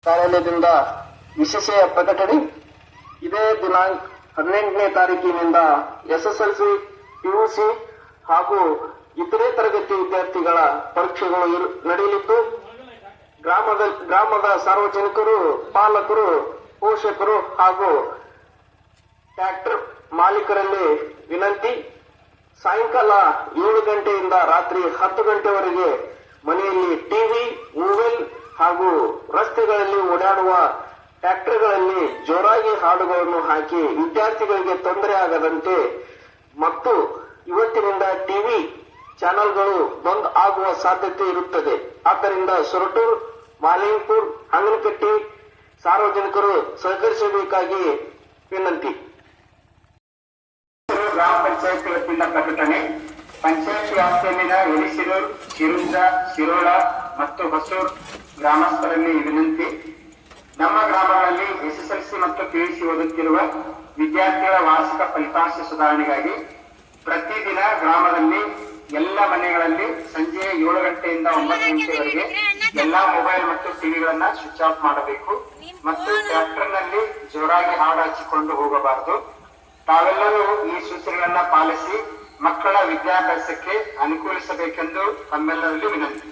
ಕಾರ್ಯಾಲಯದಿಂದ ವಿಶೇಷ ಪ್ರಕಟಣೆ. ಇದೇ ದಿನಾಂಕ 18ನೇ ತಾರೀಕಿನಿಂದ SSLC, PUC ಹಾಗೂ ಇತರೆ ತರಗತಿ ವಿದ್ಯಾರ್ಥಿಗಳ ಪರೀಕ್ಷೆಗಳು ನಡೆಯಲಿದ್ದು, ಗ್ರಾಮದ ಸಾರ್ವಜನಿಕರು, ಪಾಲಕರು, ಪೋಷಕರು ಹಾಗೂ ಟ್ರ್ಯಾಕ್ಟರ್ ಮಾಲೀಕರಲ್ಲಿ ವಿನಂತಿ: ಸಾಯಂಕಾಲ 7 ಗಂಟೆಯಿಂದ ರಾತ್ರಿ 10 ಗಂಟೆವರೆಗೆ ಮನೆಯಲ್ಲಿ ಟಿವಿ, ಮೊಬೈಲ್ ಹಾಗೂ ರಸ್ತೆಗಳಲ್ಲಿ ಓಡಾಡುವ ಟ್ರ್ಯಾಕ್ಟರ್ಗಳಲ್ಲಿ ಜೋರಾಗಿ ಹಾಡುಗಳನ್ನು ಹಾಕಿ ವಿದ್ಯಾರ್ಥಿಗಳಿಗೆ ತೊಂದರೆ ಆಗದಂತೆ ಮತ್ತು ಇವತ್ತಿನಿಂದ ಟಿವಿ ಚಾನೆಲ್ಗಳು ಬಂದ್ ಆಗುವ ಸಾಧ್ಯತೆ ಇರುತ್ತದೆ. ಆದ್ದರಿಂದ ಸೊರಟೂರು, ಮಾಲಿಂಗಪುರ್, ಹಂಗನಕಟ್ಟಿ ಸಾರ್ವಜನಿಕರು ಸಹಕರಿಸಬೇಕಾಗಿ ವಿನಂತಿ. ಗ್ರಾಮ ಪಂಚಾಯತ್ ವತಿಯಿಂದ ಪ್ರಕಟಣೆ. ಪಂಚಾಯತ್ ವ್ಯಾಪ್ತಿಯಲ್ಲಿನ ಎಲಿಸಿರೂರು, ಶಿರುಂಜ, ಶಿರೋಳ ಮತ್ತು ಹೊಸೂರು ಗ್ರಾಮಸ್ಥರಲ್ಲಿ ವಿನಂತಿ: ನಮ್ಮ ಗ್ರಾಮಗಳಲ್ಲಿ SSLC ಮತ್ತು PUC ಓದುತ್ತಿರುವ ವಿದ್ಯಾರ್ಥಿಗಳ ವಾರ್ಷಿಕ ಫಲಿತಾಂಶ ಸುಧಾರಣೆಗಾಗಿ ಪ್ರತಿದಿನ ಗ್ರಾಮದಲ್ಲಿ ಎಲ್ಲ ಮನೆಗಳಲ್ಲಿ ಸಂಜೆ 7 ಗಂಟೆಯಿಂದ 9 ಗಂಟೆವರೆಗೆ ಎಲ್ಲಾ ಮೊಬೈಲ್ ಮತ್ತು ಟಿವಿಗಳನ್ನ ಸ್ವಿಚ್ ಆಫ್ ಮಾಡಬೇಕು ಮತ್ತು ಟ್ರ್ಯಾಕ್ಟರ್ನಲ್ಲಿ ಜೋರಾಗಿ ಹಾಡು ಹಚ್ಚಿಕೊಂಡು ಹೋಗಬಾರದು. ತಾವೆಲ್ಲರೂ ಈ ಸೂಚನೆಗಳನ್ನ ಪಾಲಿಸಿ ಮಕ್ಕಳ ವಿದ್ಯಾಭ್ಯಾಸಕ್ಕೆ ಅನುಕೂಲಿಸಬೇಕೆಂದು ತಮ್ಮೆಲ್ಲರಲ್ಲಿ ವಿನಂತಿ.